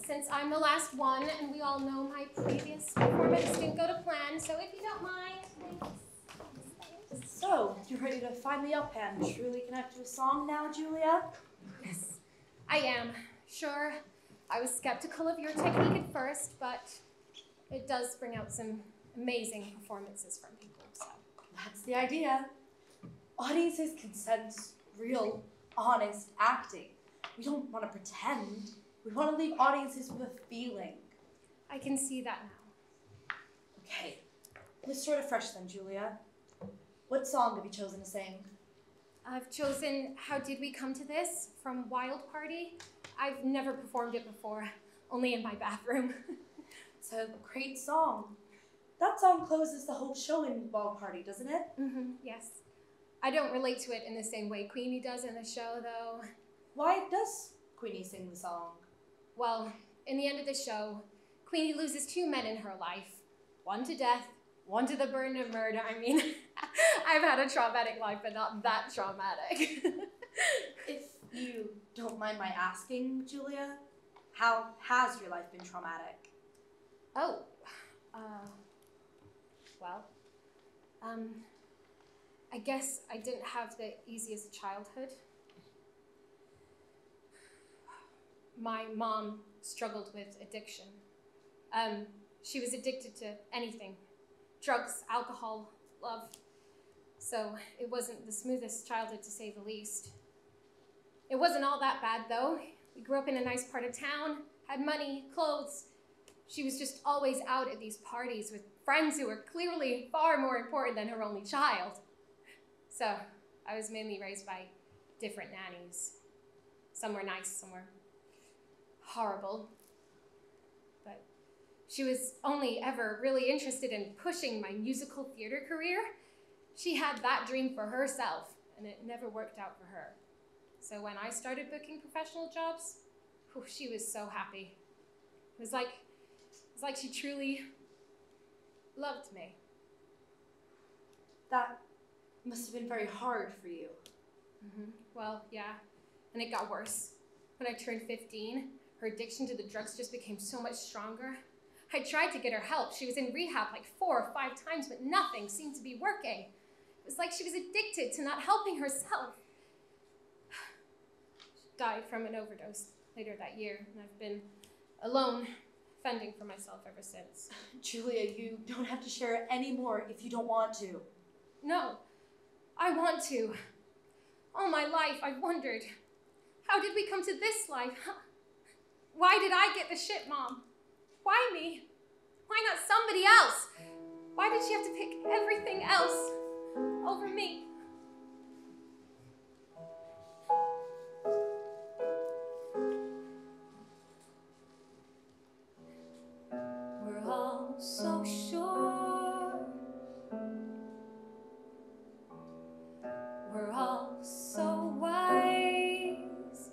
Speaker 1: Since I'm the last one, and we all know my previous performance didn't go to plan, so if you don't mind, please.
Speaker 4: So, you're ready to finally up and truly connect to a song now, Julia?
Speaker 1: Yes, I am. Sure, I was skeptical of your technique at first, but it does bring out some amazing performances from people, so.
Speaker 4: That's the idea. Audiences can sense real, honest acting. We don't want to pretend. We want to leave audiences with a feeling.
Speaker 1: I can see that now.
Speaker 4: Okay, let's start afresh then, Julia. What song have you chosen to sing?
Speaker 1: I've chosen How Did We Come to This from Wild Party. I've never performed it before, only in my bathroom.
Speaker 4: It's a great song. That song closes the whole show in Wild Party, doesn't it?
Speaker 1: Mm-hmm, yes. I don't relate to it in the same way Queenie does in the show, though.
Speaker 4: Why does Queenie sing the song?
Speaker 1: Well, in the end of the show, Queenie loses 2 men in her life. One to death, one to the burden of murder. I mean, I've had a traumatic life, but not that traumatic.
Speaker 4: If you don't mind my asking, Julia, how has your life been traumatic?
Speaker 1: Oh, I guess I didn't have the easiest childhood. My mom struggled with addiction. She was addicted to anything. Drugs, alcohol, love. So it wasn't the smoothest childhood, to say the least. It wasn't all that bad, though. We grew up in a nice part of town, had money, clothes. She was just always out at these parties with friends who were clearly far more important than her only child. So I was mainly raised by different nannies. Some were nice, some were horrible. But she was only ever really interested in pushing my musical theater career. She had that dream for herself, and it never worked out for her. So when I started booking professional jobs, she was so happy. It was like she truly loved me.
Speaker 4: That must have been very hard for you.
Speaker 1: Mm-hmm. Well, yeah, and it got worse. When I turned 15, her addiction to the drugs just became so much stronger. I tried to get her help. She was in rehab like 4 or 5 times, but nothing seemed to be working. It was like she was addicted to not helping herself. She died from an overdose later that year, and I've been alone, fending for myself ever since.
Speaker 4: Julia, you don't have to share it anymore if you don't want to.
Speaker 1: No, I want to. All my life, I've wondered, how did we come to this life? Why did I get the shit, Mom? Why me? Why not somebody else? Why did she have to pick everything else over me?
Speaker 2: We're all so sure. We're all so wise.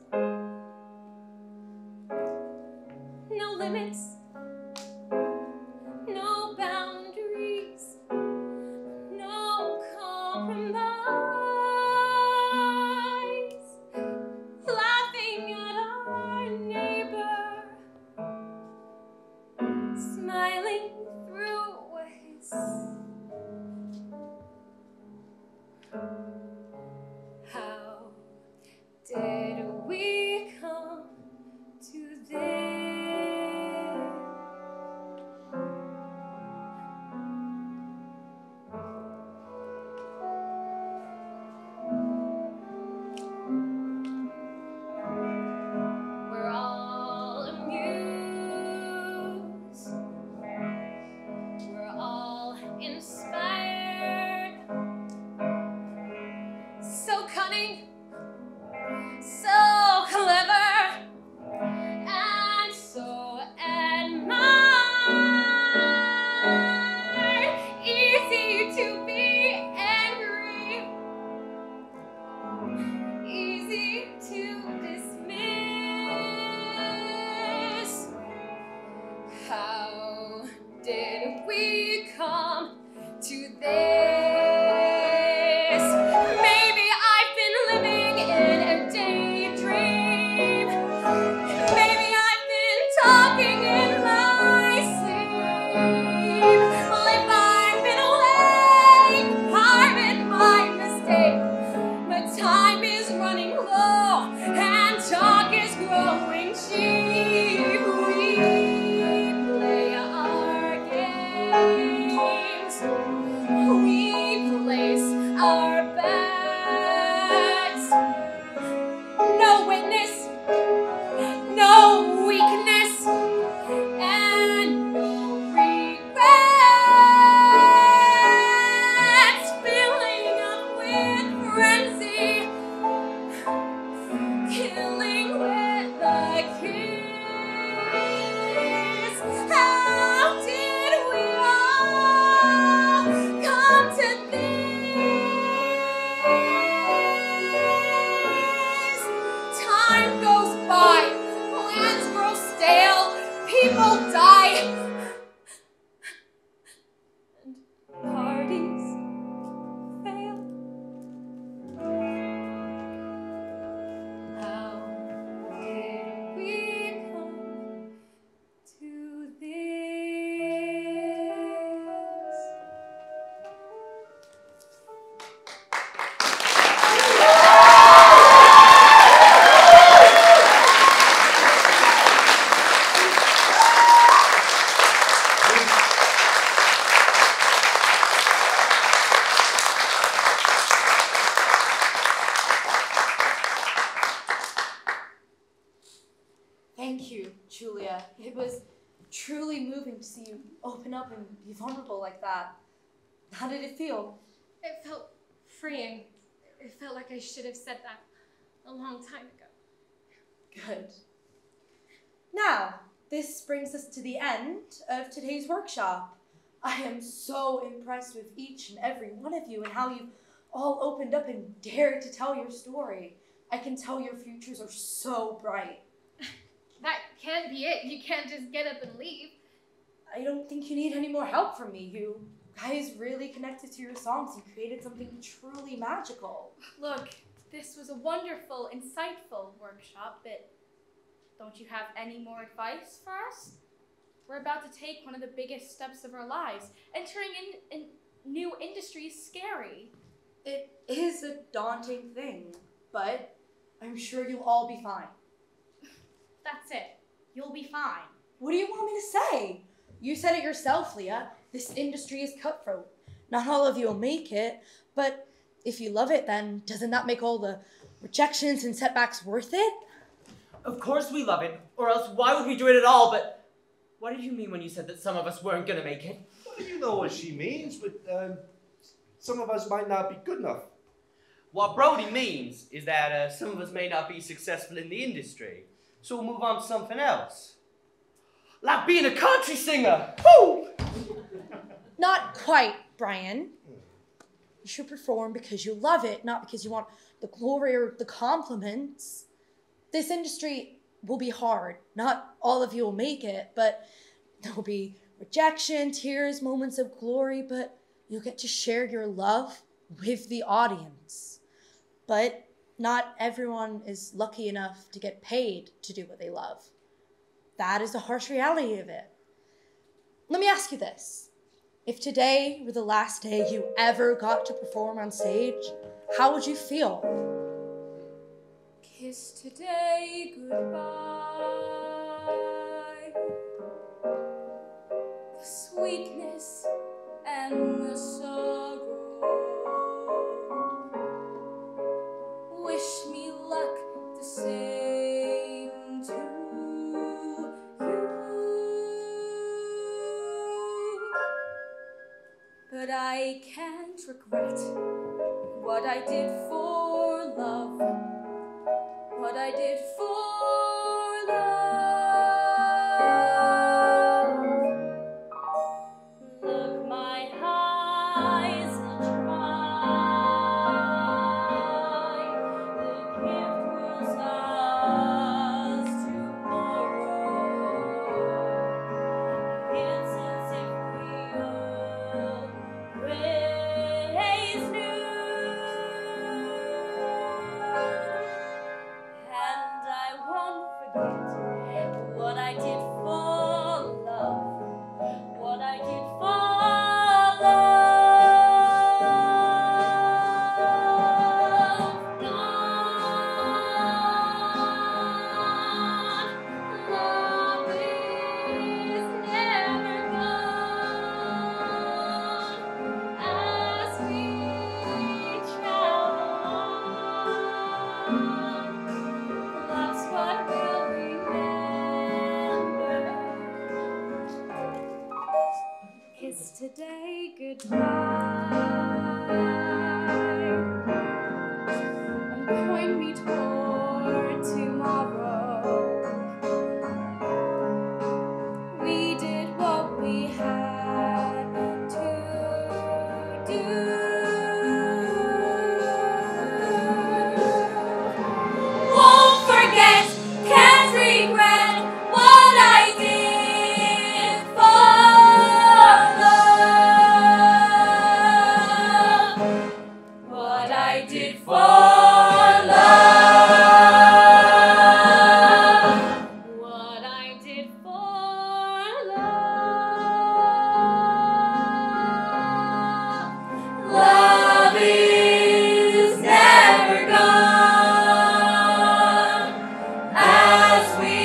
Speaker 2: No limits, no boundaries, no compromise. Laughing at our neighbor, smiling through his. How did we come to this? We're all amused. We're all inspired.
Speaker 1: So cunning, so clever, and so admired. Easy to be angry, easy to dismiss. How did we come to this? Maybe I've been living in a daydream. Maybe I've been talking in my sleep. Well, if I've been awake, pardon my mistake. But time is running low and talk is growing cheap. We play our games. We place our bets. No witness, no weakness, and no regrets. Filling up with frenzy, killing with a kiss. How did we all come to this? Time goes by, plans grow stale, people die, and parties fail. How did we come to this?
Speaker 4: Thank you, Julia. It was truly moving to see you open up and be vulnerable like that. How did it feel?
Speaker 1: It felt freeing. It felt like I should have said that a long time ago.
Speaker 4: Good. Now, this brings us to the end of today's workshop. I am so impressed with each and every one of you and how you've all opened up and dared to tell your story. I can tell your futures are so bright.
Speaker 1: That can't be it. You can't just get up and leave.
Speaker 4: I don't think you need any more help from me. You guys really connected to your songs. You created something truly magical.
Speaker 5: Look, this was a wonderful, insightful workshop, but don't you have any more advice for us? We're about to take one of the biggest steps of our lives. Entering in new industry is scary.
Speaker 4: It is a daunting thing, but I'm sure you'll all be fine.
Speaker 5: That's it. You'll be fine.
Speaker 4: What do you want me to say? You said it yourself, Leah. This industry is cutthroat. Not all of you will make it, but if you love it, then doesn't that make all the rejections and setbacks worth it?
Speaker 8: Of course we love it, or else why would we do it at all? But what did you mean when you said that some of us weren't gonna make it?
Speaker 6: Well, you know what she means, but some of us might not be good enough.
Speaker 7: What Brody means is that some of us may not be successful in the industry, so we'll move on to something else. Like being a country singer! Woo!
Speaker 4: Not quite, Brian. You should perform because you love it, not because you want the glory or the compliments. This industry will be hard. Not all of you will make it, but there will be rejection, tears, moments of glory, but you'll get to share your love with the audience. But not everyone is lucky enough to get paid to do what they love. That is the harsh reality of it. Let me ask you this. If today were the last day you ever got to perform on stage, how would you feel?
Speaker 2: Kiss today goodbye. The sweetness and the sorrow. Wish me luck the same to you. But I can't regret what I did for love. point me toward tomorrow. We did what we had to do. Won't forget, can't regret what I did for love. What I did for love. What I did for love. Love is never gone as we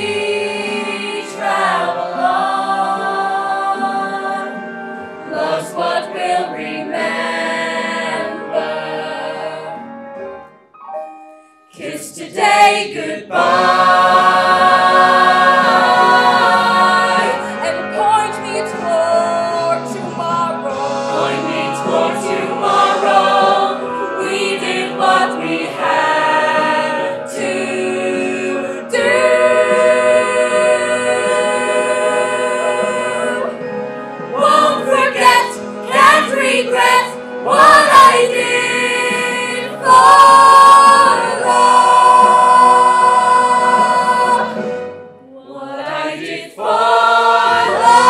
Speaker 2: travel on. Love's what we'll remember. Kiss today goodbye and point me toward tomorrow. Point me toward tomorrow. We did what we had to do. Won't forget, can't regret what I did for love. What I did for love.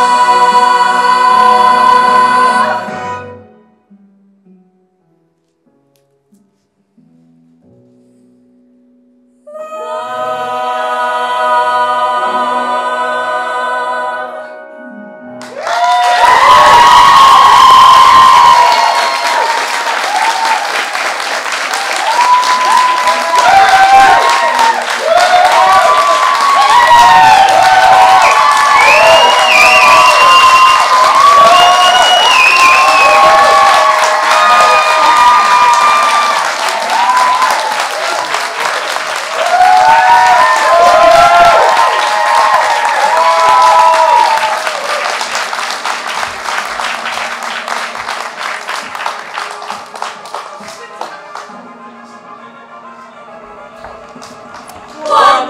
Speaker 2: One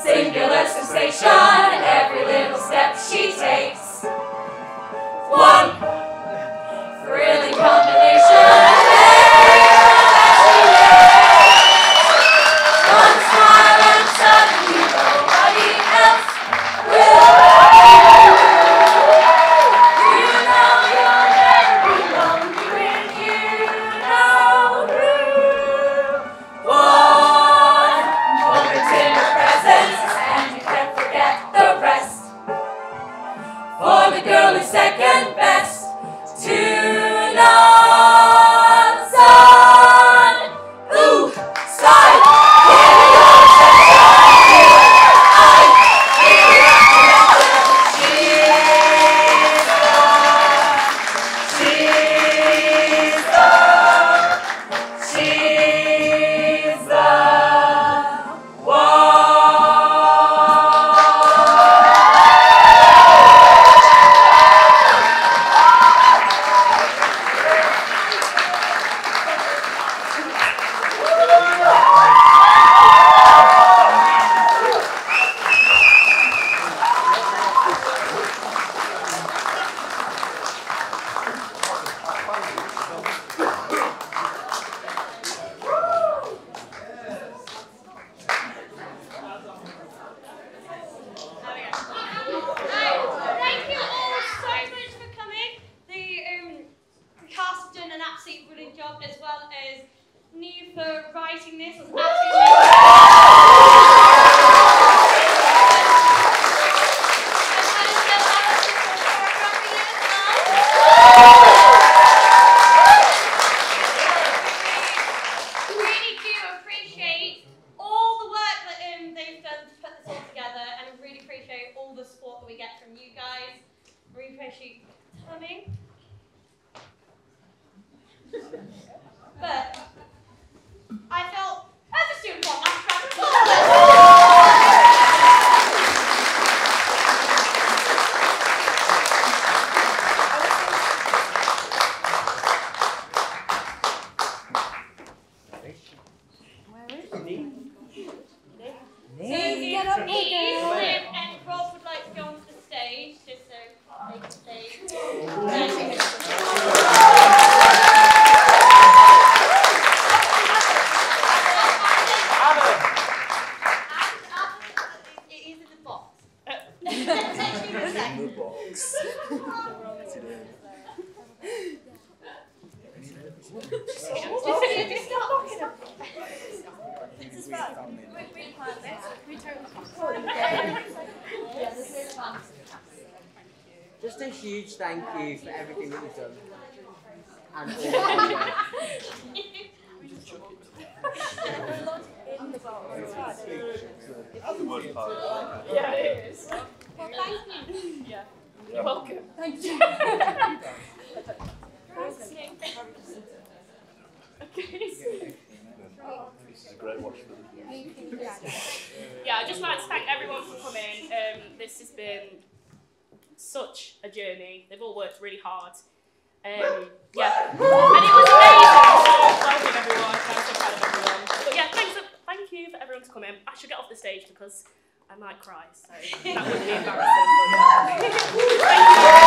Speaker 2: singular sensation, every little step she takes. One thrilling combination, one smile and suddenly nobody else will. You know you'll never be lonely when you know who. One moment in her presence, and you can't forget the rest. For the girl is second best to love's son. Ooh, side, give me your attention. I feel like she's the one.
Speaker 9: Thank you all so much for coming. The cast have done an absolutely brilliant job, as well as Neve for writing this. It was We really do appreciate all the work that they've done to put this all together, and I really appreciate all the support that we get from you guys. I really appreciate you coming. But I felt, as a student
Speaker 4: Get up,
Speaker 9: Ethan and Rob would like to go onto the stage, just so they can say. It is in the box.
Speaker 8: Just a huge thank you for everything that you've done. And all
Speaker 6: The word part.
Speaker 9: Yeah, it is. Well, thank you. Yeah. You're welcome.
Speaker 4: Thank you.
Speaker 6: This is a great watch for them.
Speaker 10: Yeah, I'd just like to thank everyone for coming. This has been such a journey. They've all worked really hard. Yeah, and it was amazing. Well done, everyone. I'm so proud of everyone. But yeah, thank you for everyone to come in. I should get off the stage because I might cry, so that would be embarrassing. But yeah. Thank you.